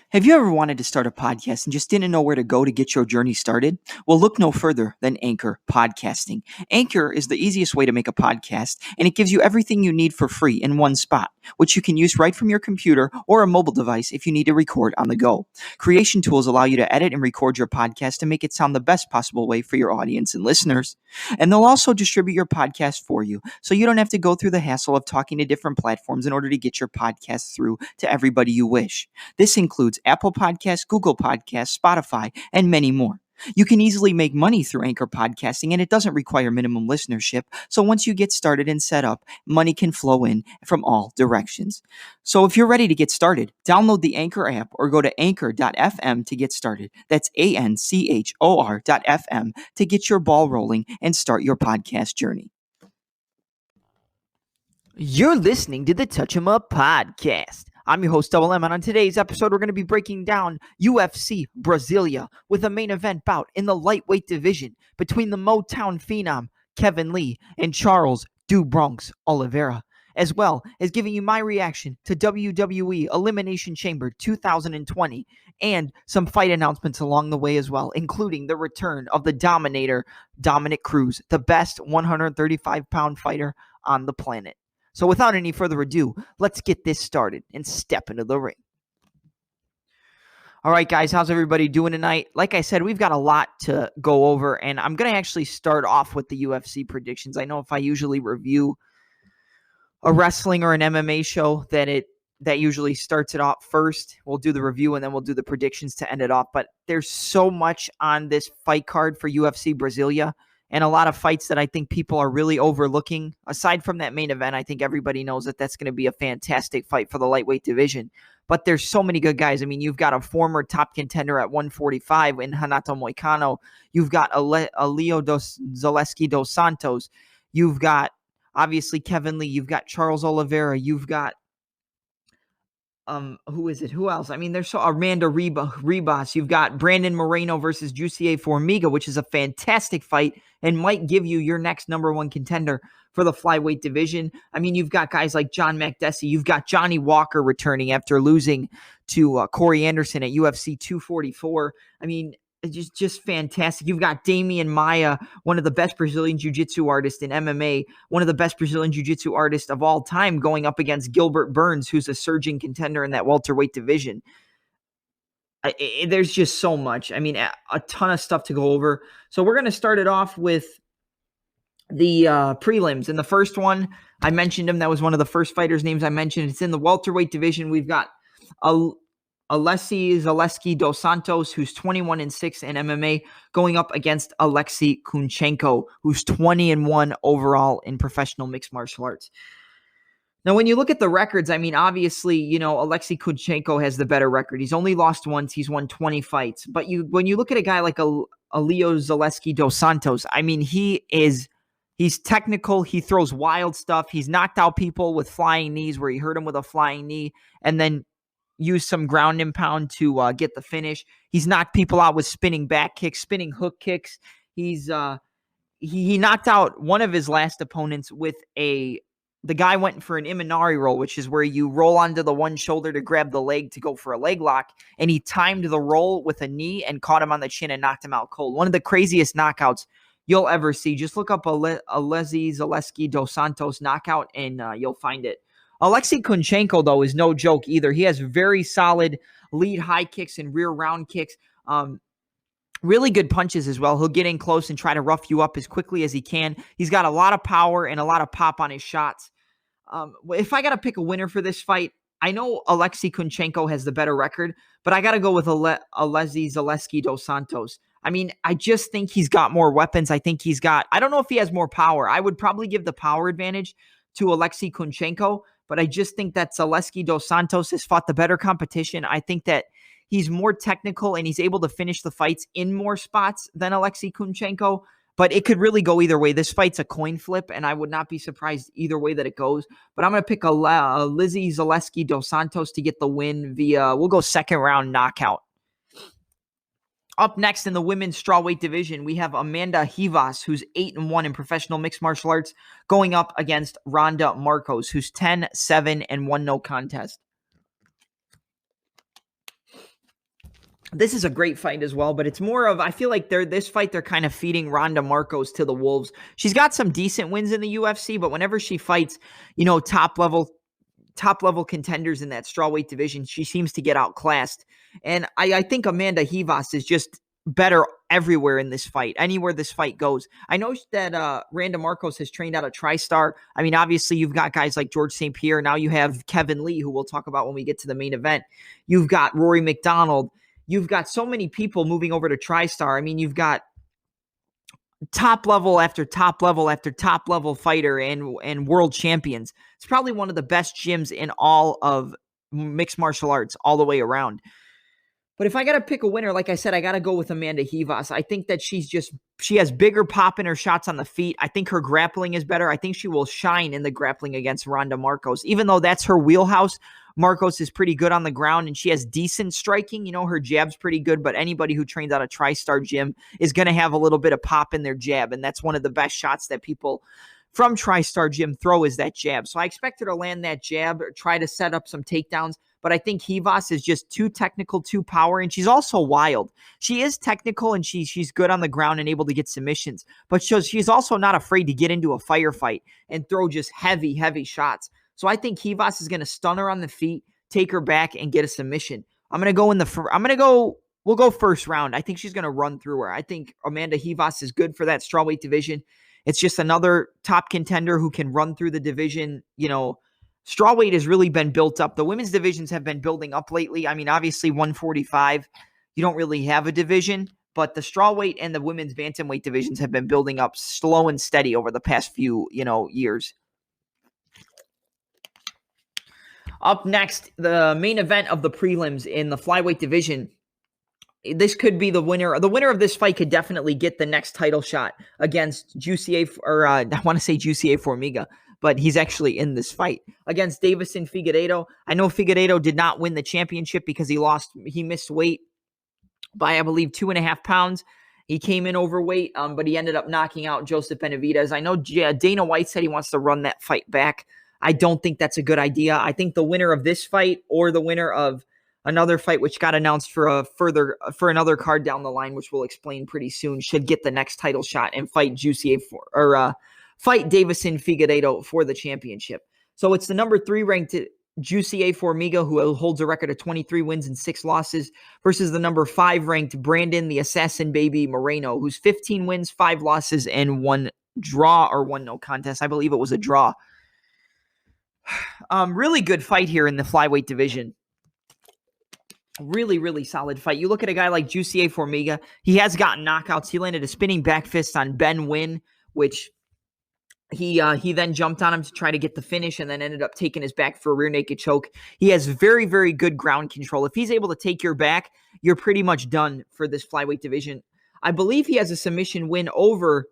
Have you ever wanted to start a podcast and just didn't know where to go to get your journey started? Well, look no further than Anchor Podcasting. Anchor is the easiest way to make a podcast, and it gives you everything you need for free in one spot, which you can use right from your computer or a mobile device if you need to record on the go. Creation tools allow you to edit and record your podcast to make it sound the best possible way for your audience and listeners. And they'll also distribute your podcast for you, so you don't have to go through the hassle of talking to different platforms in order to get your podcast through to everybody you wish. This includes Apple Podcasts, Google Podcasts, Spotify, and many more. You can easily make money through Anchor Podcasting, and it doesn't require minimum listenership. So once you get started and set up, money can flow in from all directions. So if you're ready to get started, download the Anchor app or go to anchor.fm to get started. That's ANCHOR.fm to get your ball rolling and start your podcast journey. You're listening to the Touch 'em Up podcast. I'm your host, Double M, and on today's episode, we're going to be breaking down UFC Brasilia with a main event bout in the lightweight division between the Motown Phenom, Kevin Lee, and Charles "Du Bronx" Oliveira, as well as giving you my reaction to WWE Elimination Chamber 2020 and some fight announcements along the way as well, including the return of the Dominator, Dominic Cruz, the best 135-pound fighter on the planet. So without any further ado, let's get this started and step into the ring. All right, guys, how's everybody doing tonight? Like I said, we've got a lot to go over, and I'm going to actually start off with the UFC predictions. I know if I usually review a wrestling or an MMA show, that usually starts it off first. We'll do the review, and then we'll do the predictions to end it off. But there's so much on this fight card for UFC Brasilia, and a lot of fights that I think people are really overlooking. Aside from that main event, I think everybody knows that that's going to be a fantastic fight for the lightweight division. But there's so many good guys. I mean, you've got a former top contender at 145 in Renato Moicano. You've got Leo Zaleski dos Santos. You've got, obviously, Kevin Lee. You've got Charles Oliveira. You've got who is it? Who else? I mean, there's Amanda Ribas. You've got Brandon Moreno versus Jussier Formiga, which is a fantastic fight and might give you your next number one contender for the flyweight division. I mean, you've got guys like John Makdessi. You've got Johnny Walker returning after losing to Corey Anderson at UFC 244. I mean, just fantastic. You've got Damian Maia, one of the best Brazilian Jiu-Jitsu artists in MMA, one of the best Brazilian Jiu-Jitsu artists of all time, going up against Gilbert Burns, who's a surging contender in that welterweight division. There's just so much. I mean, a ton of stuff to go over. So we're going to start it off with the prelims. And the first one, I mentioned him. That was one of the first fighters' names I mentioned. It's in the welterweight division. We've got Alexi Zaleski dos Santos, who's 21-6 in MMA, going up against Alexi Cohen-Chang, who's 20-1 overall in professional mixed martial arts. Now, when you look at the records, I mean, obviously, you know, Alexi Cohen-Chang has the better record. He's only lost once. He's won 20 fights. But when you look at a guy like Leo Zaleski dos Santos, I mean, he's technical. He throws wild stuff. He's knocked out people with flying knees, where he hurt him with a flying knee and then use some ground and pound to get the finish. He's knocked people out with spinning back kicks, spinning hook kicks. He knocked out one of his last opponents with the guy went for an Imanari roll, which is where you roll onto the one shoulder to grab the leg to go for a leg lock, and he timed the roll with a knee and caught him on the chin and knocked him out cold. One of the craziest knockouts you'll ever see. Just look up Alexi Zaleski dos Santos knockout and you'll find it. Alexi Cohen-Chang, though, is no joke either. He has very solid lead high kicks and rear round kicks. Really good punches as well. He'll get in close and try to rough you up as quickly as he can. He's got a lot of power and a lot of pop on his shots. If I got to pick a winner for this fight, I know Alexi Cohen-Chang has the better record, but I got to go with Alexi Zaleski dos Santos. I mean, I just think he's got more weapons. I don't know if he has more power. I would probably give the power advantage to Alexi Cohen-Chang, but I just think that Zaleski dos Santos has fought the better competition. I think that he's more technical and he's able to finish the fights in more spots than Alexi Cohen-Chang, but it could really go either way. This fight's a coin flip, and I would not be surprised either way that it goes. But I'm going to pick Alexi Zaleski dos Santos to get the win we'll go second round knockout. Up next in the women's strawweight division, we have Amanda Ribas, who's 8-1 in professional mixed martial arts, going up against Randa Marcos, who's 10-7 and 1 no contest. This is a great fight as well, but it's more of, I feel like this fight, they're kind of feeding Ronda Marcos to the wolves. She's got some decent wins in the UFC, but whenever she fights, top level contenders in that strawweight division, she seems to get outclassed. And I think Amanda Ribas is just better everywhere in this fight, anywhere this fight goes. I know that Randa Marcos has trained out of TriStar. I mean, obviously, you've got guys like George St. Pierre. Now you have Kevin Lee, who we'll talk about when we get to the main event. You've got Rory McDonald. You've got so many people moving over to TriStar. I mean, you've got top level after top level after top level fighter and world champions. It's probably one of the best gyms in all of mixed martial arts all the way around. But if I got to pick a winner, like I said, I got to go with Amanda Ribas. I think that she has bigger pop in her shots on the feet. I think her grappling is better. I think she will shine in the grappling against Ronda Marcos. Even though that's her wheelhouse, Marcos is pretty good on the ground and she has decent striking. Her jab's pretty good, but anybody who trains out of TriStar Gym is going to have a little bit of pop in their jab. And that's one of the best shots that people from TriStar Gym throw, is that jab. So I expect her to land that jab or try to set up some takedowns. But I think Ribas is just too technical, too power, and she's also wild. She is technical and she's good on the ground and able to get submissions, but she's also not afraid to get into a firefight and throw just heavy, heavy shots. So I think Ribas is going to stun her on the feet, take her back, and get a submission. We'll go first round. I think she's going to run through her. I think Amanda Ribas is good for that strawweight division. It's just another top contender who can run through the division. Strawweight has really been built up. The women's divisions have been building up lately. I mean, obviously 145, you don't really have a division, but the strawweight and the women's bantamweight divisions have been building up slow and steady over the past few, years. Up next, the main event of the prelims in the flyweight division. This could be the winner. The winner of this fight could definitely get the next title shot against Jussier, or I want to say Jussier Formiga, but he's actually in this fight against Davison Figueiredo. I know Figueiredo did not win the championship because he missed weight by, I believe, 2.5 pounds. He came in overweight, but he ended up knocking out Joseph Benavidez. I know Dana White said he wants to run that fight back. I don't think that's a good idea. I think the winner of this fight or the winner of another fight, which got announced for another card down the line, which we'll explain pretty soon, should get the next title shot and fight fight Davison Figueiredo for the championship. So it's the number 3 ranked Jussier Formiga, who holds a record of 23 wins and 6 losses, versus the number 5 ranked Brandon the Assassin Baby Moreno, who's 15 wins, 5 losses, and 1 draw or 1 no contest. I believe it was a draw. Really good fight here in the flyweight division. Really, really solid fight. You look at a guy like Jussier Formiga. He has gotten knockouts. He landed a spinning back fist on Ben Wynn, which he then jumped on him to try to get the finish and then ended up taking his back for a rear naked choke. He has very, very good ground control. If he's able to take your back, you're pretty much done for this flyweight division. I believe he has a submission win over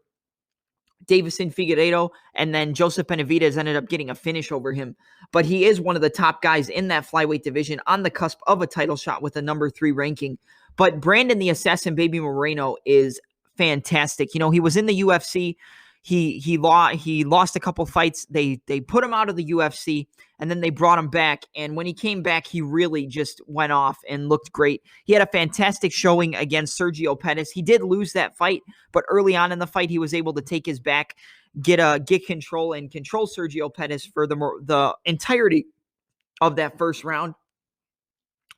Davison Figueiredo, and then Joseph Benavidez ended up getting a finish over him. But he is one of the top guys in that flyweight division, on the cusp of a title shot with a number 3 ranking. But Brandon the Assassin Baby Moreno is fantastic. He was in the UFC. He lost a couple fights. They put him out of the UFC, and then they brought him back. And when he came back, he really just went off and looked great. He had a fantastic showing against Sergio Pettis. He did lose that fight, but early on in the fight, he was able to take his back, get control, and control Sergio Pettis for the entirety of that first round.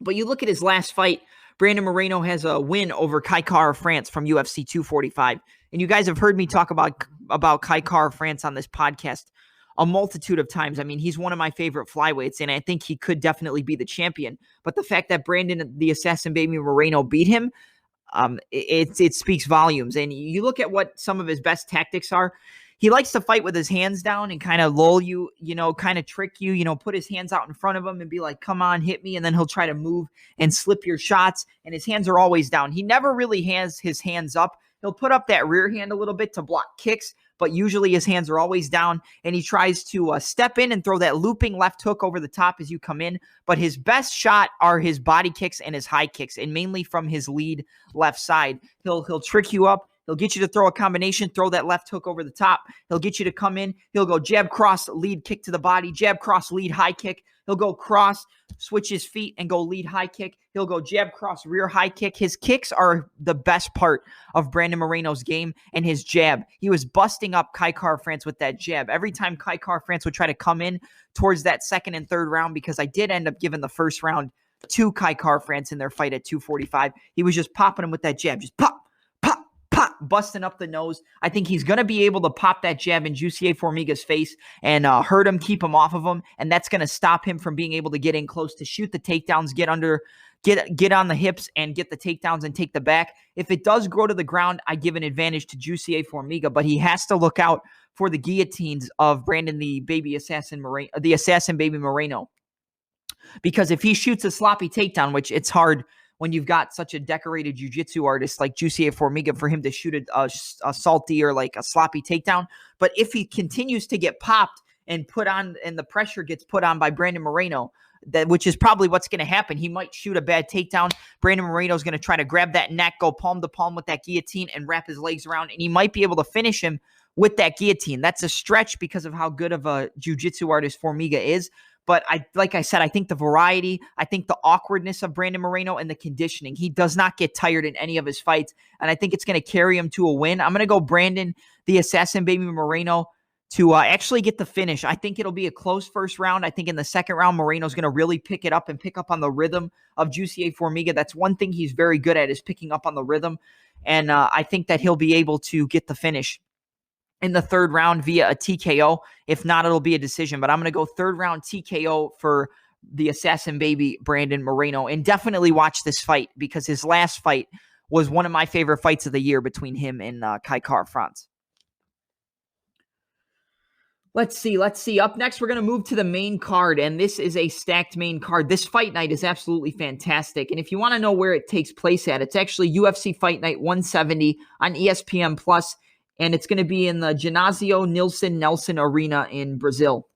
But you look at his last fight, Brandon Moreno has a win over Kai Kara-France from UFC 245. And you guys have heard me talk about Kai Kara-France on this podcast a multitude of times. I mean, he's one of my favorite flyweights, and I think he could definitely be the champion. But the fact that Brandon the Assassin Baby Moreno beat him, it speaks volumes. And you look at what some of his best tactics are. He likes to fight with his hands down and kind of lull you, kind of trick you, put his hands out in front of him and be like, come on, hit me. And then he'll try to move and slip your shots. And his hands are always down. He never really has his hands up. He'll put up that rear hand a little bit to block kicks, but usually his hands are always down. And he tries to step in and throw that looping left hook over the top as you come in. But his best shot are his body kicks and his high kicks, and mainly from his lead left side. He'll trick you up. He'll get you to throw a combination, throw that left hook over the top. He'll get you to come in. He'll go jab, cross, lead, kick to the body, jab, cross, lead, high kick. He'll go cross, switch his feet, and go lead, high kick. He'll go jab, cross, rear, high kick. His kicks are the best part of Brandon Moreno's game, and his jab. He was busting up Kai Kara-France with that jab. Every time Kai Kara-France would try to come in towards that second and third round, because I did end up giving the first round to Kai Kara-France in their fight at 245, he was just popping him with that jab. Just pop, pop, pop, busting up the nose. I think he's going to be able to pop that jab in Jussier Formiga's face and hurt him, keep him off of him, and that's going to stop him from being able to get in close to shoot the takedowns, get on the hips and get the takedowns and take the back. If it does go to the ground, I give an advantage to Jussier Formiga, but he has to look out for the guillotines of Brandon the Assassin Baby Moreno. Because if he shoots a sloppy takedown, which it's hard when you've got such a decorated jiu-jitsu artist like Jussier Formiga for him to shoot a salty or like a sloppy takedown. But if he continues to get popped and put on, and the pressure gets put on by Brandon Moreno, which is probably what's going to happen. He might shoot a bad takedown. Brandon Moreno is going to try to grab that neck, go palm to palm with that guillotine, and wrap his legs around, and he might be able to finish him with that guillotine. That's a stretch because of how good of a jiu-jitsu artist Formiga is. But like I said, I think the variety, I think the awkwardness of Brandon Moreno and the conditioning. He does not get tired in any of his fights, and I think it's going to carry him to a win. I'm going to go Brandon, the Assassin Baby Moreno, to actually get the finish. I think it'll be a close first round. I think in the second round, Moreno's going to really pick it up and pick up on the rhythm of Jussier Formiga. That's one thing he's very good at, is picking up on the rhythm, and I think that he'll be able to get the finish in the third round via a TKO. If not, it'll be a decision. But I'm going to go third round TKO for the Assassin Baby Brandon Moreno. And definitely watch this fight, because his last fight was one of my favorite fights of the year between him and Kai Kara-France. Let's see. Up next, we're going to move to the main card, and this is a stacked main card. This fight night is absolutely fantastic, and if you want to know where it takes place at, it's actually UFC Fight Night 170 on ESPN+, and it's going to be in the Ginásio Nilson Nelson Arena in Brazil.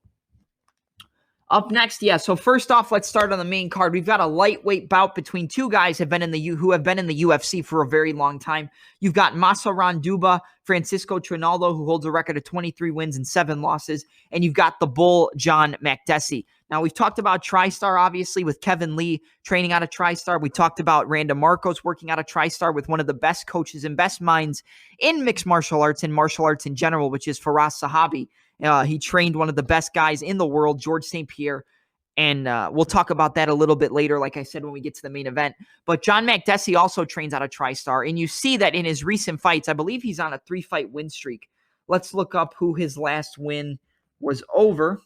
Up next, so first off, let's start on the main card. We've got a lightweight bout between two guys who have been in the UFC for a very long time. You've got Massaran Duba, Francisco Trinaldo, who holds a record of 23 wins and 7 losses, and you've got the Bull, John Makdessi. Now, we've talked about TriStar, obviously, with Kevin Lee training out of TriStar. We talked about Randa Marcos working out of TriStar with one of the best coaches and best minds in mixed martial arts and martial arts in general, which is Faraz Sahabi. He trained one of the best guys in the world, George St. Pierre, and we'll talk about that a little bit later, like I said, when we get to the main event. But John Makdessi also trains out of TriStar, and you see that in his recent fights. I believe he's on a 3-fight win streak. Let's look up who his last win was over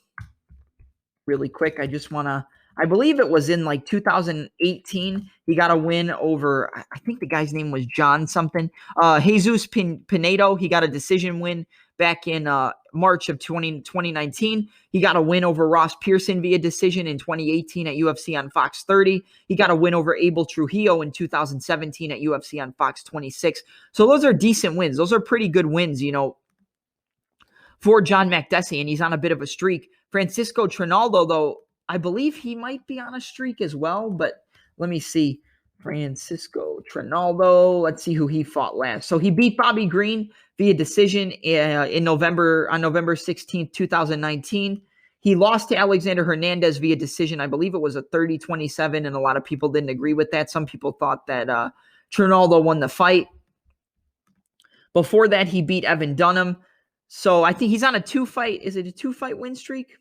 really quick. I believe it was in like 2018. He got a win over, I think the guy's name was John something. Jesus Pinedo, he got a decision win back in March of 2019. He got a win over Ross Pearson via decision in 2018 at UFC on Fox 30. He got a win over Abel Trujillo in 2017 at UFC on Fox 26. So those are decent wins. Those are pretty good wins, for John Makdessi, and he's on a bit of a streak. Francisco Trinaldo, though, I believe he might be on a streak as well, but let me see. Francisco Trinaldo, let's see who he fought last. So he beat Bobby Green via decision on November 16th, 2019. He lost to Alexander Hernandez via decision. I believe it was a 30-27, and a lot of people didn't agree with that. Some people thought that Trinaldo won the fight. Before that, he beat Evan Dunham. So I think he's on a 2-fight. Is it a 2-fight win streak?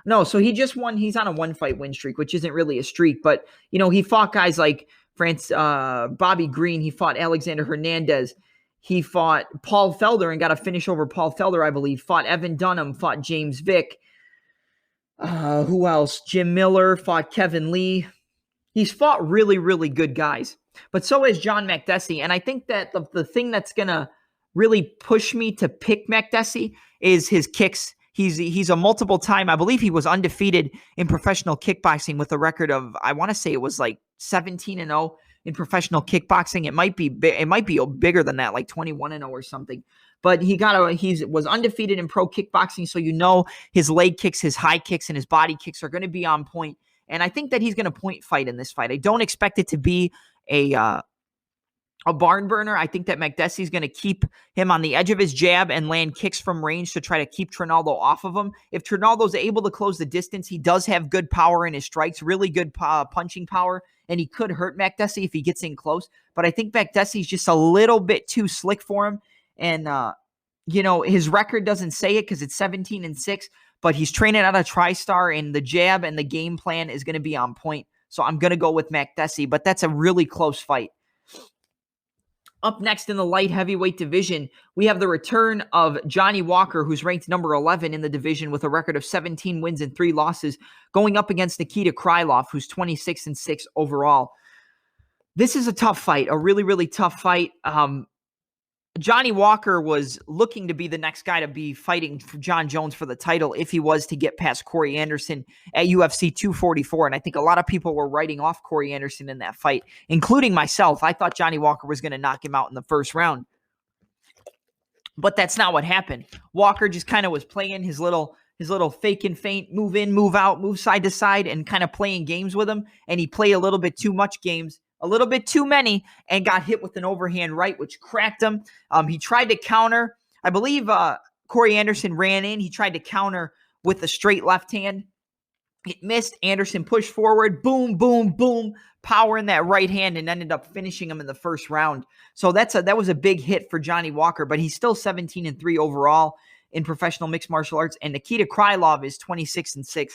No, so he just won. He's on a 1-fight win streak, which isn't really a streak. But, he fought guys like Bobby Green. He fought Alexander Hernandez. He fought Paul Felder and got a finish over Paul Felder, I believe. Fought Evan Dunham. Fought James Vick. Who else? Jim Miller. Fought Kevin Lee. He's fought really, really good guys. But so has John Makdessi. And I think that the thing that's going to really push me to pick Makdessi is his kicks. He's a multiple time, I believe he was undefeated in professional kickboxing with a record of, I want to say it was like 17-0 in professional kickboxing. It might be bigger than that, like 21-0 or something. But he was undefeated in pro kickboxing, so his leg kicks, his high kicks, and his body kicks are going to be on point. And I think that he's going to point fight in this fight. I don't expect it to be a a barn burner. I think that Makdessi is going to keep him on the edge of his jab and land kicks from range to try to keep Trinaldo off of him. If Trinaldo's able to close the distance, he does have good power in his strikes, really good punching power, and he could hurt Makdessi if he gets in close. But I think Makdessi is just a little bit too slick for him. And, his record doesn't say it because it's 17-6, but he's training out of TriStar, and the jab and the game plan is going to be on point. So I'm going to go with Makdessi, but that's a really close fight. Up next in the light heavyweight division, we have the return of Johnny Walker, who's ranked number 11 in the division with a record of 17 wins and 3 losses, going up against Nikita Krylov, who's 26-6 overall. This is a tough fight, a really, really tough fight. Johnny Walker was looking to be the next guy to be fighting for John Jones for the title if he was to get past Corey Anderson at UFC 244. And I think a lot of people were writing off Corey Anderson in that fight, including myself. I thought Johnny Walker was going to knock him out in the first round. But that's not what happened. Walker just kind of was playing his little fake and feint, move in, move out, move side to side, and kind of playing games with him. And he played a little bit too much games, a little bit too many, and got hit with an overhand right, which cracked him. He tried to counter. I believe Corey Anderson ran in. He tried to counter with a straight left hand. It missed. Anderson pushed forward. Boom, boom, boom. Power in that right hand, and ended up finishing him in the first round. So that was a big hit for Johnny Walker, but he's still 17-3 overall in professional mixed martial arts. And Nikita Krylov is 26-6.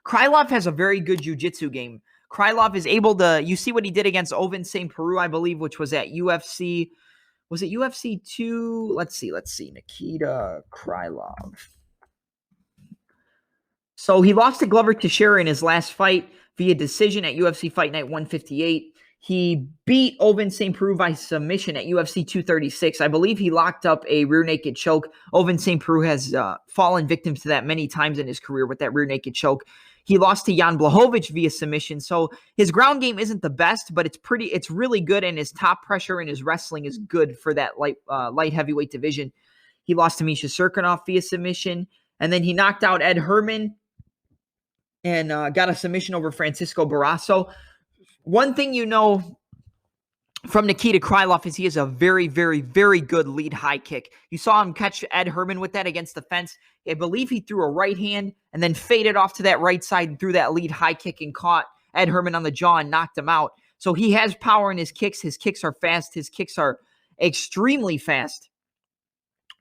Krylov has a very good jiu-jitsu game. Krylov is able to, you see what he did against Ovin St. Peru, I believe, which was at UFC, was it UFC 2? Let's see, Nikita Krylov. So he lost to Glover Teixeira in his last fight via decision at UFC Fight Night 158. He beat Ovin St. Peru by submission at UFC 236. I believe he locked up a rear naked choke. Ovin St. Peru has fallen victim to that many times in his career with that rear naked choke. He lost to Jan Blachowicz via submission. So his ground game isn't the best, but it's really good, and his top pressure and his wrestling is good for that light heavyweight division. He lost to Misha Serkinov via submission, and then he knocked out Ed Herman and got a submission over Francisco Barrasso. One thing you know from Nikita Krylov is he has a very, very, very good lead high kick. You saw him catch Ed Herman with that against the fence. I believe he threw a right hand and then faded off to that right side and threw that lead high kick and caught Ed Herman on the jaw and knocked him out. So he has power in his kicks. His kicks are fast. His kicks are extremely fast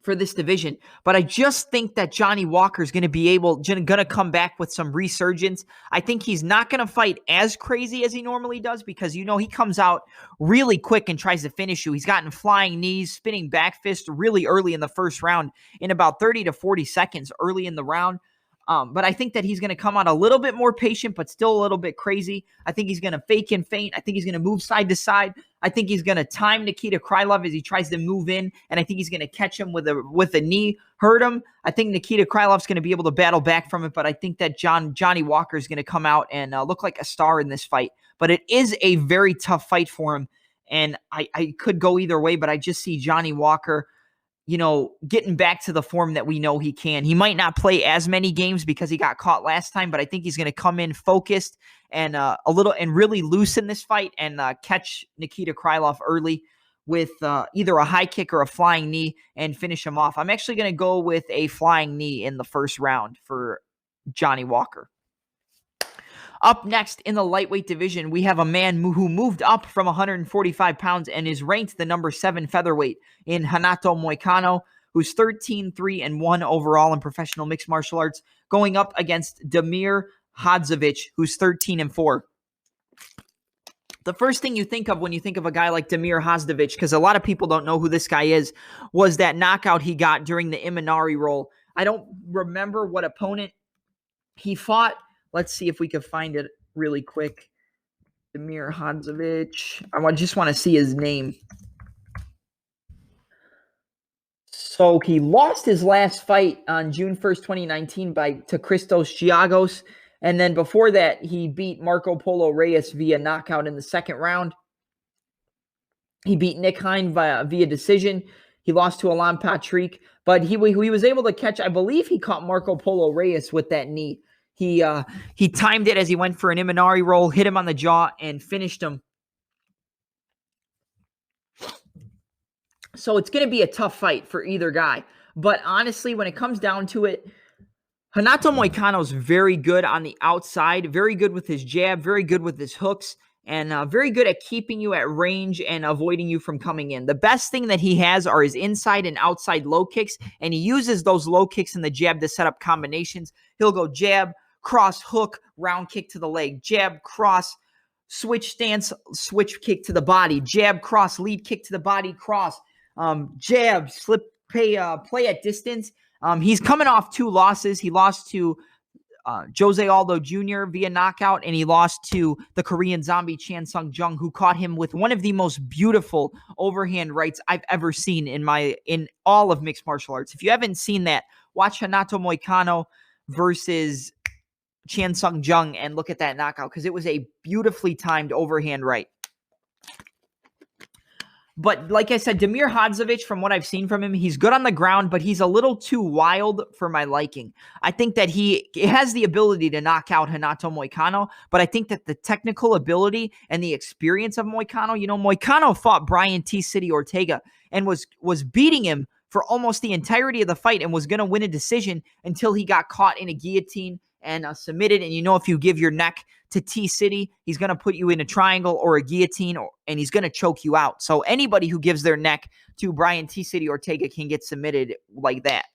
for this division. But I just think that Johnny Walker is going to come back with some resurgence. I think he's not going to fight as crazy as he normally does because, he comes out really quick and tries to finish you. He's gotten flying knees, spinning back fist really early in the first round in about 30 to 40 seconds early in the round. But I think that he's going to come out a little bit more patient, but still a little bit crazy. I think he's going to fake and feint. I think he's going to move side to side. I think he's going to time Nikita Krylov as he tries to move in, and I think he's going to catch him with a knee, hurt him. I think Nikita Krylov's going to be able to battle back from it, but I think that Johnny Walker is going to come out and look like a star in this fight. But it is a very tough fight for him, and I could go either way, but I just see Johnny Walker getting back to the form that we know he can. He might not play as many games because he got caught last time, but I think he's going to come in focused and really loose in this fight and catch Nikita Krylov early with either a high kick or a flying knee and finish him off. I'm actually going to go with a flying knee in the first round for Johnny Walker. Up next in the lightweight division, we have a man who moved up from 145 pounds and is ranked the number 7 featherweight in Renato Moicano, who's 13-3-1 overall in professional mixed martial arts, going up against Damir Hadzovic, who's 13-4. The first thing you think of when you think of a guy like Damir Hadzovic, because a lot of people don't know who this guy is, was that knockout he got during the Imanari roll. I don't remember what opponent he fought. Let's see if we can find it really quick. Damir Hadzovic. I just want to see his name. So he lost his last fight on June 1st, 2019 to Christos Giagos. And then before that, he beat Marco Polo Reyes via knockout in the second round. He beat Nick Hine via decision. He lost to Alan Patrick. But he was able to catch, I believe he caught Marco Polo Reyes with that knee. He timed it as he went for an Imanari roll, hit him on the jaw, and finished him So it's going to be a tough fight for either guy. But honestly, when it comes down to it, Renato Moicano's very good on the outside, very good with his jab, very good with his hooks, and very good at keeping you at range and avoiding you from coming in. The best thing that he has are his inside and outside low kicks, and he uses those low kicks and the jab to set up combinations. He'll go jab, cross, hook, round kick to the leg, jab, cross, switch stance, switch kick to the body, jab, cross, lead kick to the body, cross, jab, slip, play at distance. He's coming off 2 losses. He lost to Jose Aldo Jr. via knockout, and he lost to the Korean zombie Chan Sung Jung, who caught him with one of the most beautiful overhand rights I've ever seen in all of mixed martial arts. If you haven't seen that, watch Renato Moicano versus Chan Sung Jung and look at that knockout, because it was a beautifully timed overhand right. But like I said, Damir Hadzovic, from what I've seen from him, he's good on the ground, but he's a little too wild for my liking. I think that he has the ability to knock out Renato Moicano, but I think that the technical ability and the experience of Moicano, Moicano fought Brian T. City Ortega and was beating him for almost the entirety of the fight and was going to win a decision until he got caught in a guillotine and submitted. And if you give your neck to T City, he's going to put you in a triangle or a guillotine, and he's going to choke you out. So anybody who gives their neck to Brian T City Ortega can get submitted like that.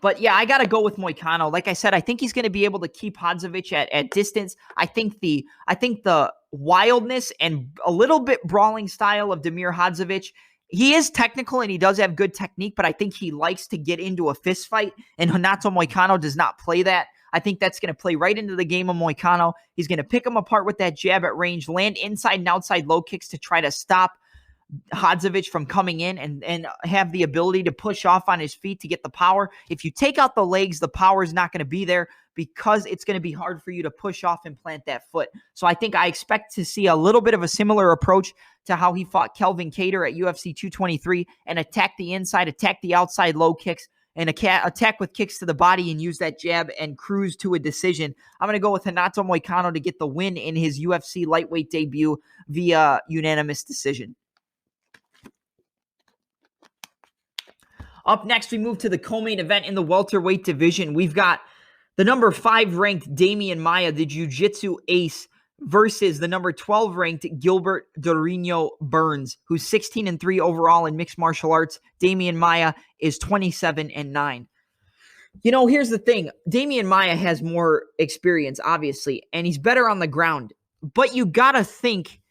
But yeah, I got to go with Moicano. Like I said, I think he's going to be able to keep Hadzovic at distance. I think the wildness and a little bit brawling style of Damir Hadzovic, he is technical and he does have good technique, but I think he likes to get into a fist fight, and Renato Moicano does not play that. I think that's going to play right into the game of Moicano. He's going to pick him apart with that jab at range, land inside and outside low kicks to try to stop Hadzovic from coming in and have the ability to push off on his feet to get the power. If you take out the legs, the power is not going to be there because it's going to be hard for you to push off and plant that foot. So I think I expect to see a little bit of a similar approach to how he fought Kelvin Kattar at UFC 223 and attack the inside, attack the outside low kicks, and attack with kicks to the body and use that jab and cruise to a decision. I'm going to go with Renato Moicano to get the win in his UFC lightweight debut via unanimous decision. Up next, we move to the co-main event in the welterweight division. We've got the number 5 ranked Damian Maia, the jiu-jitsu ace, versus the number 12 ranked Gilbert Durinho Burns, who's 16-3 overall in mixed martial arts. Damian Maia is 27-9. Here's the thing. Damian Maia has more experience, obviously, and he's better on the ground. But you got to think,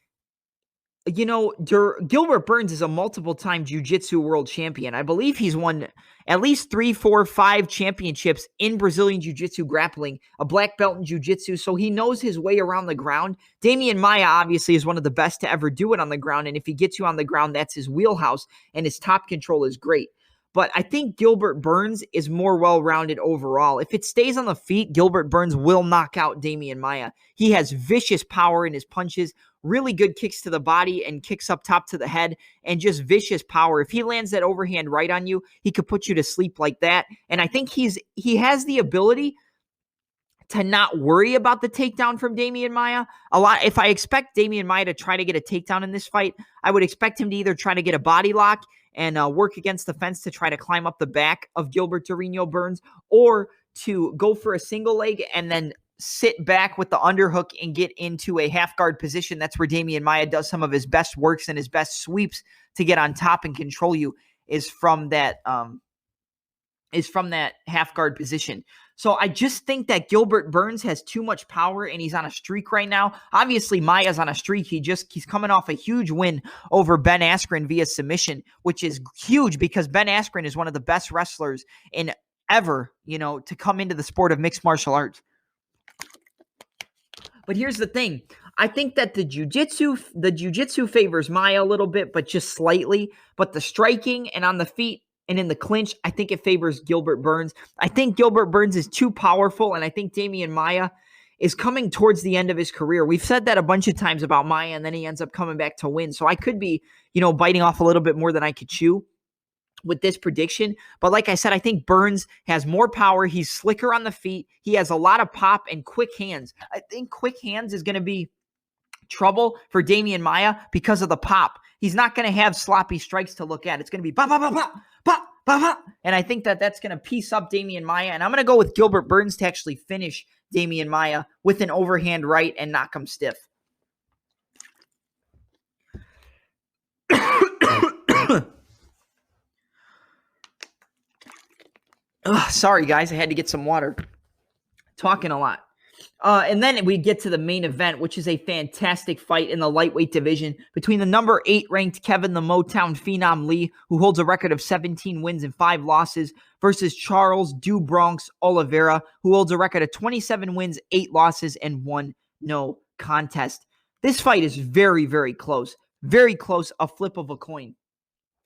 Gilbert Burns is a multiple-time jiu-jitsu world champion. I believe he's won at least 3, 4, 5 championships in Brazilian jiu-jitsu grappling, a black belt in jiu-jitsu, so he knows his way around the ground. Damian Maia obviously is one of the best to ever do it on the ground, and if he gets you on the ground, that's his wheelhouse, and his top control is great. But I think Gilbert Burns is more well-rounded overall. If it stays on the feet, Gilbert Burns will knock out Damian Maia. He has vicious power in his punches, really good kicks to the body and kicks up top to the head, and just vicious power. If he lands that overhand right on you, he could put you to sleep like that. And I think he has the ability to not worry about the takedown from Damian Maia. If I expect Damian Maia to try to get a takedown in this fight, I would expect him to either try to get a body lock and work against the fence to try to climb up the back of Gilbert Durinho Burns, or to go for a single leg and then sit back with the underhook and get into a half guard position. That's where Damian Maia does some of his best works and his best sweeps to get on top and control you, is from that half guard position. So I just think that Gilbert Burns has too much power and he's on a streak right now. Obviously, Maia's on a streak. He's coming off a huge win over Ben Askren via submission, which is huge because Ben Askren is one of the best wrestlers in ever, to come into the sport of mixed martial arts. But here's the thing. I think that the jiu-jitsu favors Maia a little bit, but just slightly. But the striking and on the feet and in the clinch, I think it favors Gilbert Burns. I think Gilbert Burns is too powerful, and I think Damian Maia is coming towards the end of his career. We've said that a bunch of times about Maia, and then he ends up coming back to win. So I could be, biting off a little bit more than I could chew with this prediction. But like I said, I think Burns has more power. He's slicker on the feet. He has a lot of pop and quick hands. I think quick hands is going to be trouble for Damian Maia because of the pop. He's not going to have sloppy strikes to look at. It's going to be pop, pop, pop, pop, pop, pop, pop. And I think that that's going to piece up Damian Maia. And I'm going to go with Gilbert Burns to actually finish Damian Maia with an overhand right and knock him stiff. Sorry, guys. I had to get some water. Talking a lot. And then we get to the main event, which is a fantastic fight in the lightweight division between the number 8 ranked Kevin the Motown Phenom Lee, who holds a record of 17 wins and 5 losses, versus Charles "Do Bronx" Oliveira, who holds a record of 27 wins, 8 losses, and 1 no contest. This fight is very, very close. Very close, a flip of a coin.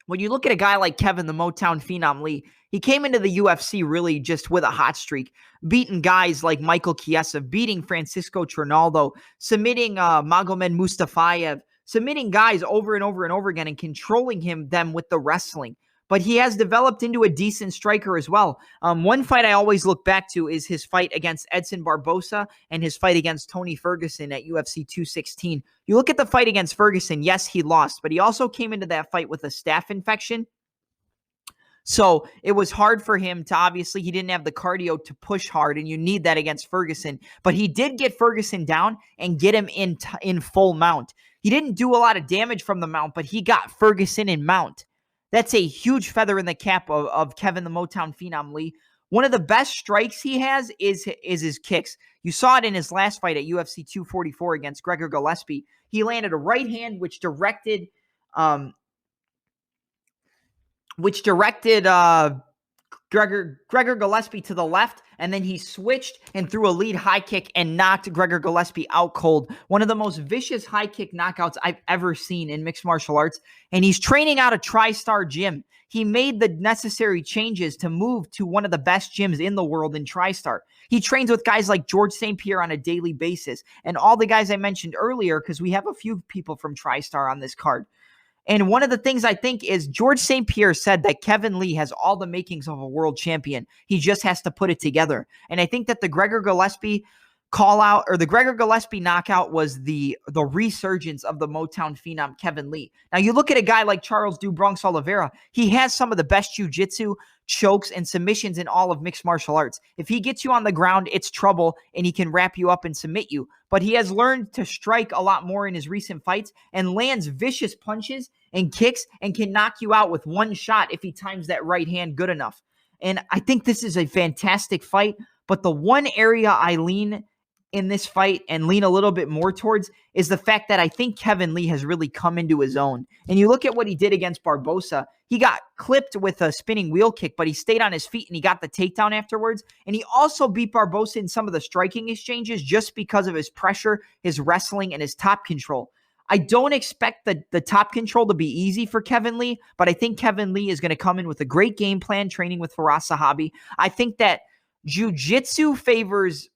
When you look at a guy like Kevin the Motown Phenom Lee, he came into the UFC really just with a hot streak, beating guys like Michael Chiesa, beating Francisco Trinaldo, submitting Magomed Mustafayev, submitting guys over and over and over again and controlling them with the wrestling. But he has developed into a decent striker as well. One fight I always look back to is his fight against Edson Barbosa and his fight against Tony Ferguson at UFC 216. You look at the fight against Ferguson, yes, he lost, but he also came into that fight with a staph infection. So it was hard for him to, obviously, he didn't have the cardio to push hard, and you need that against Ferguson. But he did get Ferguson down and get him in full mount. He didn't do a lot of damage from the mount, but he got Ferguson in mount. That's a huge feather in the cap of Kevin the Motown Phenom Lee. One of the best strikes he has is his kicks. You saw it in his last fight at UFC 244 against Gregor Gillespie. He landed a right hand which directed Gregor Gillespie to the left, and then he switched and threw a lead high kick and knocked Gregor Gillespie out cold. One of the most vicious high kick knockouts I've ever seen in mixed martial arts, and he's training out of TriStar Gym. He made the necessary changes to move to one of the best gyms in the world in TriStar. He trains with guys like George St. Pierre on a daily basis, and all the guys I mentioned earlier, because we have a few people from TriStar on this card. And one of the things I think is George St. Pierre said that Kevin Lee has all the makings of a world champion. He just has to put it together. And I think that the Gregor Gillespie call out, or the Gregor Gillespie knockout, was the resurgence of the Motown Phenom Kevin Lee. Now you look at a guy like Charles "Do Bronx" Oliveira, he has some of the best jiu-jitsu, chokes, and submissions in all of mixed martial arts. If he gets you on the ground, it's trouble, and he can wrap you up and submit you. But he has learned to strike a lot more in his recent fights and lands vicious punches and kicks and can knock you out with one shot if he times that right hand good enough. And I think this is a fantastic fight, but the one area I lean in this fight and lean a little bit more towards is the fact that I think Kevin Lee has really come into his own. And you look at what he did against Barbosa. He got clipped with a spinning wheel kick, but he stayed on his feet and he got the takedown afterwards. And he also beat Barbosa in some of the striking exchanges just because of his pressure, his wrestling, and his top control. I don't expect the top control to be easy for Kevin Lee, but I think Kevin Lee is going to come in with a great game plan training with Firas Zahabi. I think that jiu-jitsu favors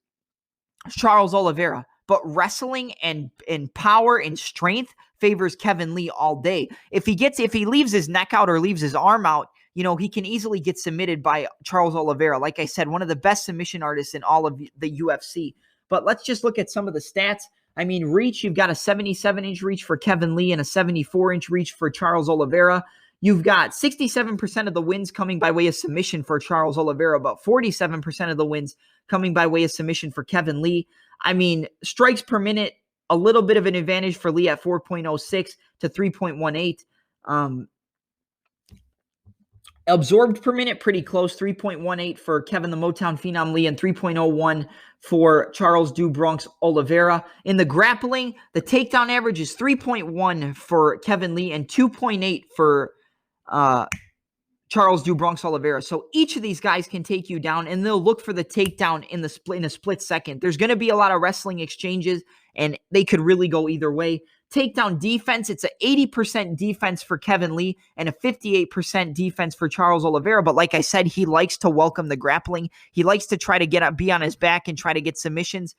Charles Oliveira, but wrestling and power and strength favors Kevin Lee all day. If he leaves his neck out or leaves his arm out, he can easily get submitted by Charles Oliveira. Like I said, one of the best submission artists in all of the UFC. But let's just look at some of the stats. I mean, reach, you've got a 77-inch reach for Kevin Lee and a 74-inch reach for Charles Oliveira. You've got 67% of the wins coming by way of submission for Charles Oliveira, about 47% of the wins coming by way of submission for Kevin Lee. I mean, strikes per minute, a little bit of an advantage for Lee at 4.06 to 3.18. Absorbed per minute, pretty close, 3.18 for Kevin the Motown Phenom Lee and 3.01 for Charles "Do Bronx" Oliveira. In the grappling, the takedown average is 3.1 for Kevin Lee and 2.8 for Charles "Do Bronx" Oliveira. So each of these guys can take you down, and they'll look for the takedown in a split second. There's going to be a lot of wrestling exchanges, and they could really go either way. Takedown defense, it's an 80% defense for Kevin Lee and a 58% defense for Charles Oliveira. But like I said, he likes to welcome the grappling. He likes to try to be on his back and try to get submissions.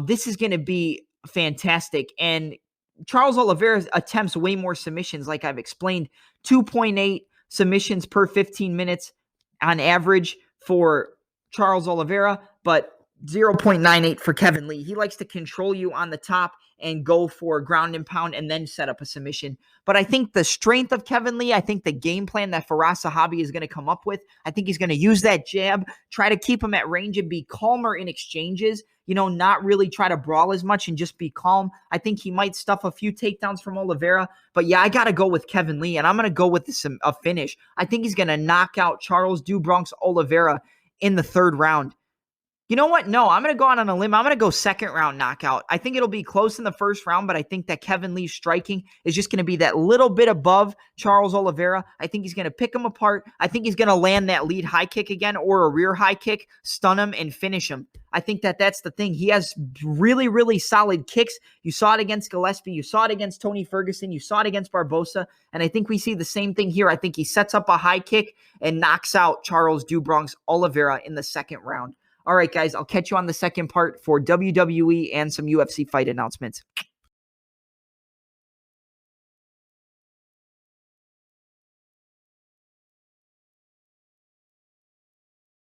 This is going to be fantastic. And Charles Oliveira attempts way more submissions, like I've explained. 2.8 submissions per 15 minutes on average for Charles Oliveira, but 0.98 for Kevin Lee. He likes to control you on the top and go for ground and pound and then set up a submission. But I think the strength of Kevin Lee, I think the game plan that Firas Zahabi is going to come up with, I think he's going to use that jab, try to keep him at range and be calmer in exchanges, not really try to brawl as much and just be calm. I think he might stuff a few takedowns from Oliveira. But yeah, I got to go with Kevin Lee, and I'm going to go with a finish. I think he's going to knock out Charles do Bronx Oliveira in the third round. You know what? No, I'm going to go out on a limb. I'm going to go second round knockout. I think it'll be close in the first round, but I think that Kevin Lee's striking is just going to be that little bit above Charles Oliveira. I think he's going to pick him apart. I think he's going to land that lead high kick again or a rear high kick, stun him, and finish him. I think that that's the thing. He has really, really solid kicks. You saw it against Gillespie. You saw it against Tony Ferguson. You saw it against Barbosa. And I think we see the same thing here. I think he sets up a high kick and knocks out Charles do Bronx Oliveira in the second round. All right, guys, I'll catch you on the second part for WWE and some UFC fight announcements.